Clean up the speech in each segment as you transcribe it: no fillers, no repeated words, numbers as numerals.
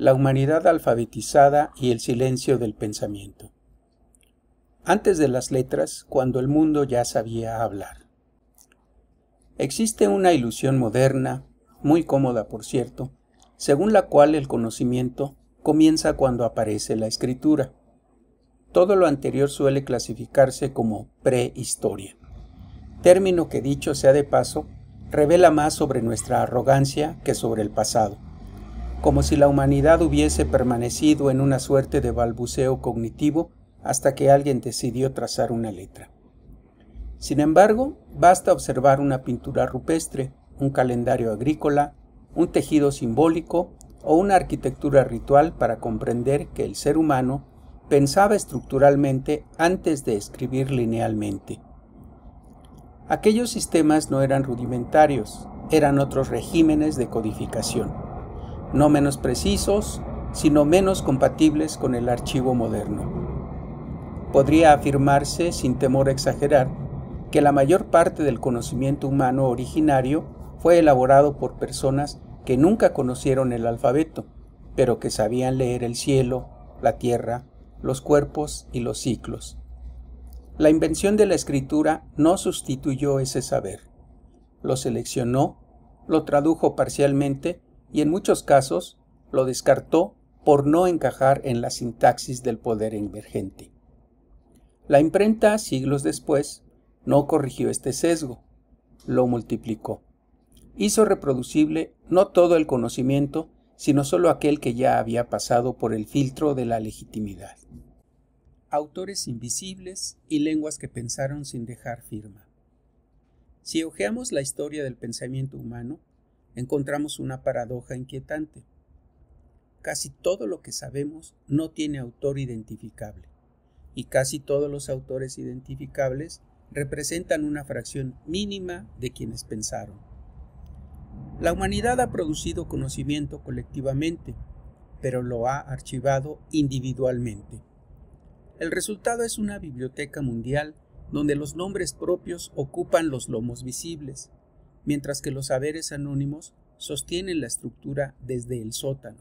la humanidad alfabetizada y el silencio del pensamiento. Antes de las letras, cuando el mundo ya sabía hablar. Existe una ilusión moderna, muy cómoda por cierto, según la cual el conocimiento comienza cuando aparece la escritura. Todo lo anterior suele clasificarse como prehistoria, término que, dicho sea de paso, revela más sobre nuestra arrogancia que sobre el pasado, como si la humanidad hubiese permanecido en una suerte de balbuceo cognitivo hasta que alguien decidió trazar una letra. Sin embargo, basta observar una pintura rupestre, un calendario agrícola, un tejido simbólico o una arquitectura ritual para comprender que el ser humano pensaba estructuralmente antes de escribir linealmente. Aquellos sistemas no eran rudimentarios, eran otros regímenes de codificación, no menos precisos, sino menos compatibles con el archivo moderno. Podría afirmarse, sin temor a exagerar, que la mayor parte del conocimiento humano originario fue elaborado por personas que nunca conocieron el alfabeto, pero que sabían leer el cielo, la tierra, los cuerpos y los ciclos. La invención de la escritura no sustituyó ese saber. Lo seleccionó, lo tradujo parcialmente y en muchos casos lo descartó por no encajar en la sintaxis del poder emergente. La imprenta, siglos después, no corrigió este sesgo, lo multiplicó. Hizo reproducible no todo el conocimiento, sino solo aquel que ya había pasado por el filtro de la legitimidad. Autores invisibles y lenguas que pensaron sin dejar firma. Si hojeamos la historia del pensamiento humano, encontramos una paradoja inquietante. Casi todo lo que sabemos no tiene autor identificable, y casi todos los autores identificables representan una fracción mínima de quienes pensaron. La humanidad ha producido conocimiento colectivamente, pero lo ha archivado individualmente. El resultado es una biblioteca mundial donde los nombres propios ocupan los lomos visibles, mientras que los saberes anónimos sostienen la estructura desde el sótano.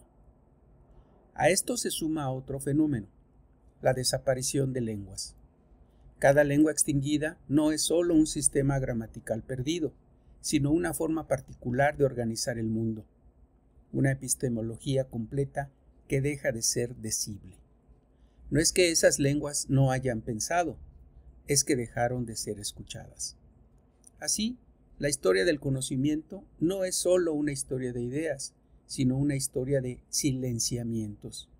A esto se suma otro fenómeno, la desaparición de lenguas. Cada lengua extinguida no es solo un sistema gramatical perdido, sino una forma particular de organizar el mundo, una epistemología completa que deja de ser decible. No es que esas lenguas no hayan pensado, es que dejaron de ser escuchadas. Así, la historia del conocimiento no es solo una historia de ideas, sino una historia de silenciamientos.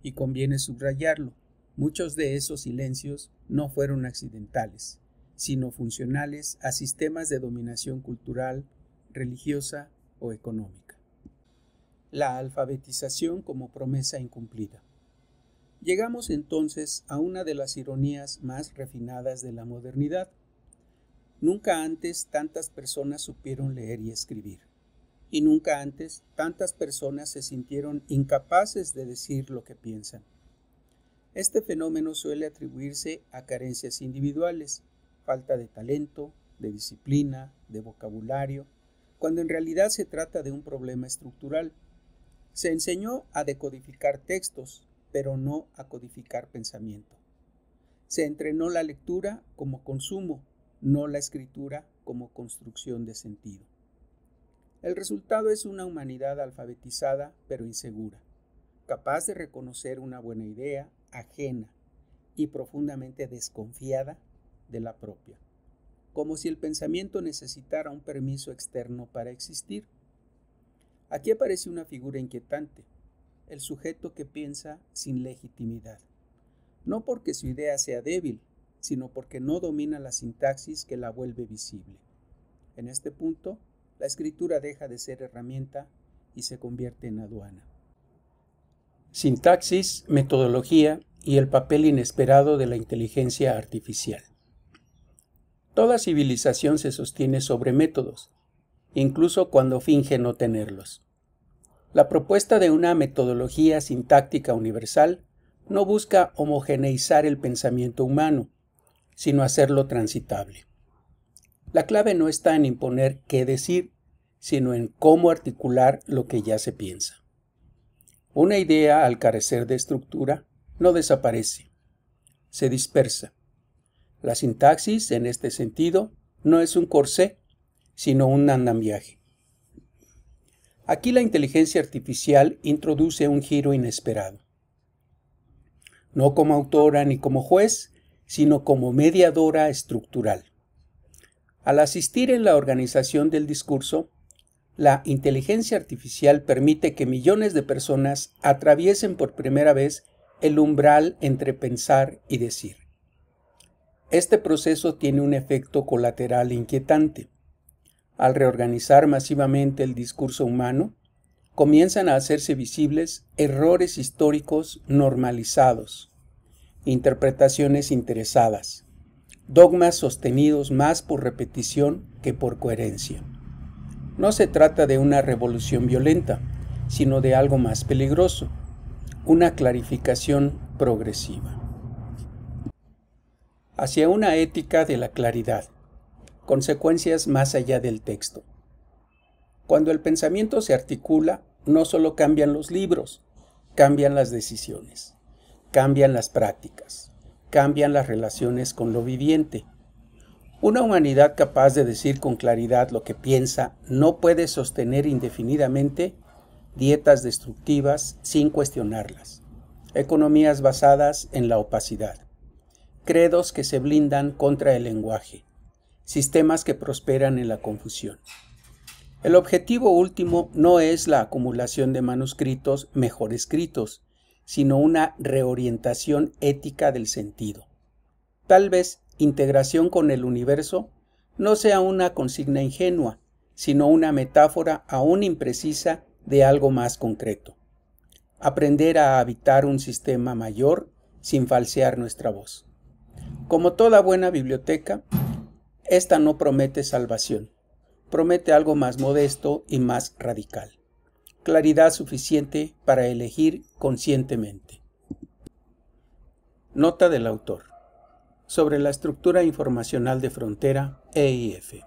Y conviene subrayarlo, muchos de esos silencios no fueron accidentales, sino funcionales a sistemas de dominación cultural, religiosa o económica. La alfabetización como promesa incumplida. Llegamos entonces a una de las ironías más refinadas de la modernidad. Nunca antes tantas personas supieron leer y escribir, y nunca antes tantas personas se sintieron incapaces de decir lo que piensan. Este fenómeno suele atribuirse a carencias individuales, falta de talento, de disciplina, de vocabulario, cuando en realidad se trata de un problema estructural. Se enseñó a decodificar textos, pero no a codificar pensamiento. Se entrenó la lectura como consumo, no la escritura como construcción de sentido. El resultado es una humanidad alfabetizada pero insegura, capaz de reconocer una buena idea ajena y profundamente desconfiada de la propia, como si el pensamiento necesitara un permiso externo para existir. Aquí aparece una figura inquietante, el sujeto que piensa sin legitimidad, no porque su idea sea débil, sino porque no domina la sintaxis que la vuelve visible. En este punto, la escritura deja de ser herramienta y se convierte en aduana. Sintaxis, metodología y el papel inesperado de la inteligencia artificial. Toda civilización se sostiene sobre métodos, incluso cuando finge no tenerlos. La propuesta de una metodología sintáctica universal no busca homogeneizar el pensamiento humano, sino hacerlo transitable. La clave no está en imponer qué decir, sino en cómo articular lo que ya se piensa. Una idea, al carecer de estructura, no desaparece, se dispersa. La sintaxis, en este sentido, no es un corsé, sino un andamiaje. Aquí la inteligencia artificial introduce un giro inesperado. No como autora ni como juez, sino como mediadora estructural. Al asistir en la organización del discurso, la inteligencia artificial permite que millones de personas atraviesen por primera vez el umbral entre pensar y decir. Este proceso tiene un efecto colateral inquietante. Al reorganizar masivamente el discurso humano, comienzan a hacerse visibles errores históricos normalizados, interpretaciones interesadas, dogmas sostenidos más por repetición que por coherencia. No se trata de una revolución violenta, sino de algo más peligroso, una clarificación progresiva. Hacia una ética de la claridad, consecuencias más allá del texto. Cuando el pensamiento se articula, no solo cambian los libros, cambian las decisiones, cambian las prácticas, cambian las relaciones con lo viviente. Una humanidad capaz de decir con claridad lo que piensa no puede sostener indefinidamente dietas destructivas sin cuestionarlas, economías basadas en la opacidad, credos que se blindan contra el lenguaje, sistemas que prosperan en la confusión. El objetivo último no es la acumulación de manuscritos mejor escritos, sino una reorientación ética del sentido. Tal vez integración con el universo no sea una consigna ingenua, sino una metáfora aún imprecisa de algo más concreto. Aprender a habitar un sistema mayor sin falsear nuestra voz. Como toda buena biblioteca, esta no promete salvación, promete algo más modesto y más radical. Claridad suficiente para elegir conscientemente. Nota del autor. Sobre la estructura informacional de frontera, EIF.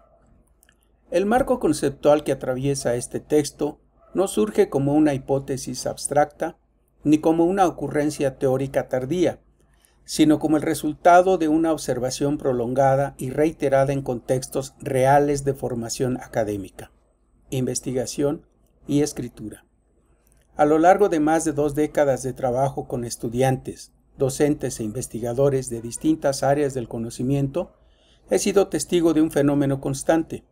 El marco conceptual que atraviesa este texto no surge como una hipótesis abstracta ni como una ocurrencia teórica tardía, sino como el resultado de una observación prolongada y reiterada en contextos reales de formación académica, investigación y escritura. A lo largo de más de 2 décadas de trabajo con estudiantes, docentes e investigadores de distintas áreas del conocimiento, he sido testigo de un fenómeno constante.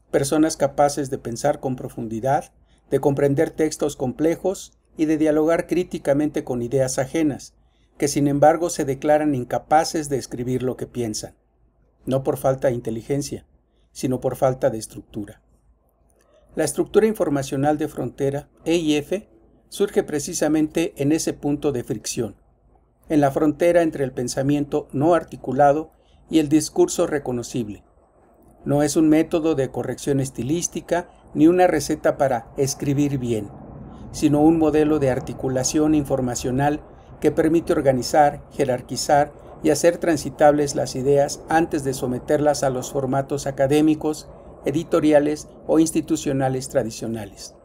Personas capaces de pensar con profundidad, de comprender textos complejos y de dialogar críticamente con ideas ajenas, que sin embargo se declaran incapaces de escribir lo que piensan, no por falta de inteligencia, sino por falta de estructura. La estructura informacional de frontera, EIF, surge precisamente en ese punto de fricción, en la frontera entre el pensamiento no articulado y el discurso reconocible. No es un método de corrección estilística ni una receta para escribir bien, sino un modelo de articulación informacional que permite organizar, jerarquizar y hacer transitables las ideas antes de someterlas a los formatos académicos, editoriales o institucionales tradicionales.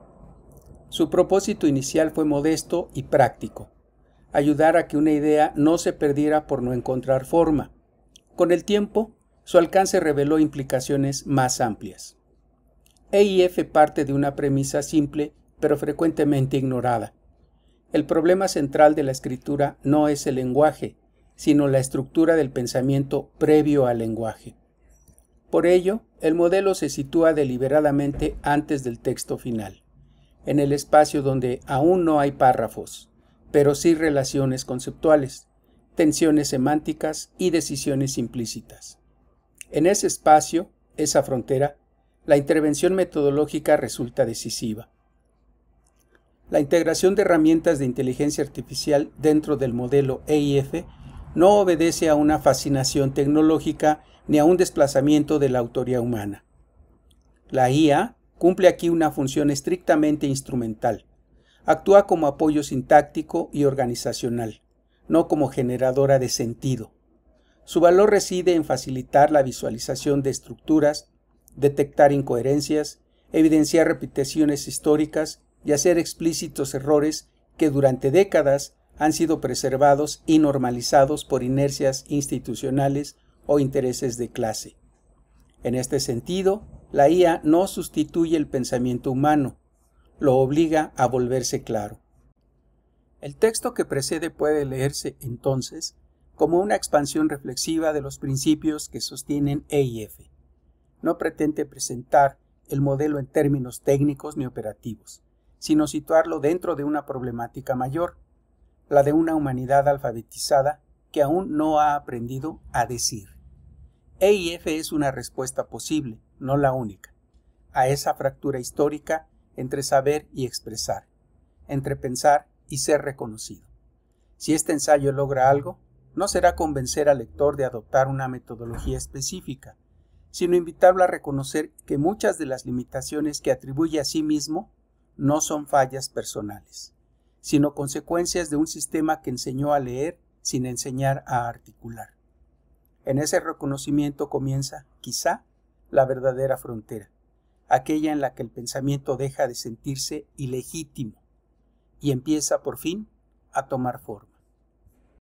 Su propósito inicial fue modesto y práctico: ayudar a que una idea no se perdiera por no encontrar forma. Con el tiempo, su alcance reveló implicaciones más amplias. EIF parte de una premisa simple, pero frecuentemente ignorada. El problema central de la escritura no es el lenguaje, sino la estructura del pensamiento previo al lenguaje. Por ello, el modelo se sitúa deliberadamente antes del texto final, en el espacio donde aún no hay párrafos, pero sí relaciones conceptuales, tensiones semánticas y decisiones implícitas. En ese espacio, esa frontera, la intervención metodológica resulta decisiva. La integración de herramientas de inteligencia artificial dentro del modelo EIF no obedece a una fascinación tecnológica ni a un desplazamiento de la autoría humana. La IA cumple aquí una función estrictamente instrumental. Actúa como apoyo sintáctico y organizacional, no como generadora de sentido. Su valor reside en facilitar la visualización de estructuras, detectar incoherencias, evidenciar repeticiones históricas y hacer explícitos errores que durante décadas han sido preservados y normalizados por inercias institucionales o intereses de clase. En este sentido, la IA no sustituye el pensamiento humano, lo obliga a volverse claro. El texto que precede puede leerse, entonces, como una expansión reflexiva de los principios que sostienen EIF. No pretende presentar el modelo en términos técnicos ni operativos, sino situarlo dentro de una problemática mayor, la de una humanidad alfabetizada que aún no ha aprendido a decir. EIF es una respuesta posible, no la única, a esa fractura histórica entre saber y expresar, entre pensar y ser reconocido. Si este ensayo logra algo, no será convencer al lector de adoptar una metodología específica, sino invitarlo a reconocer que muchas de las limitaciones que atribuye a sí mismo no son fallas personales, sino consecuencias de un sistema que enseñó a leer sin enseñar a articular. En ese reconocimiento comienza, quizá, la verdadera frontera, aquella en la que el pensamiento deja de sentirse ilegítimo y empieza, por fin, a tomar forma.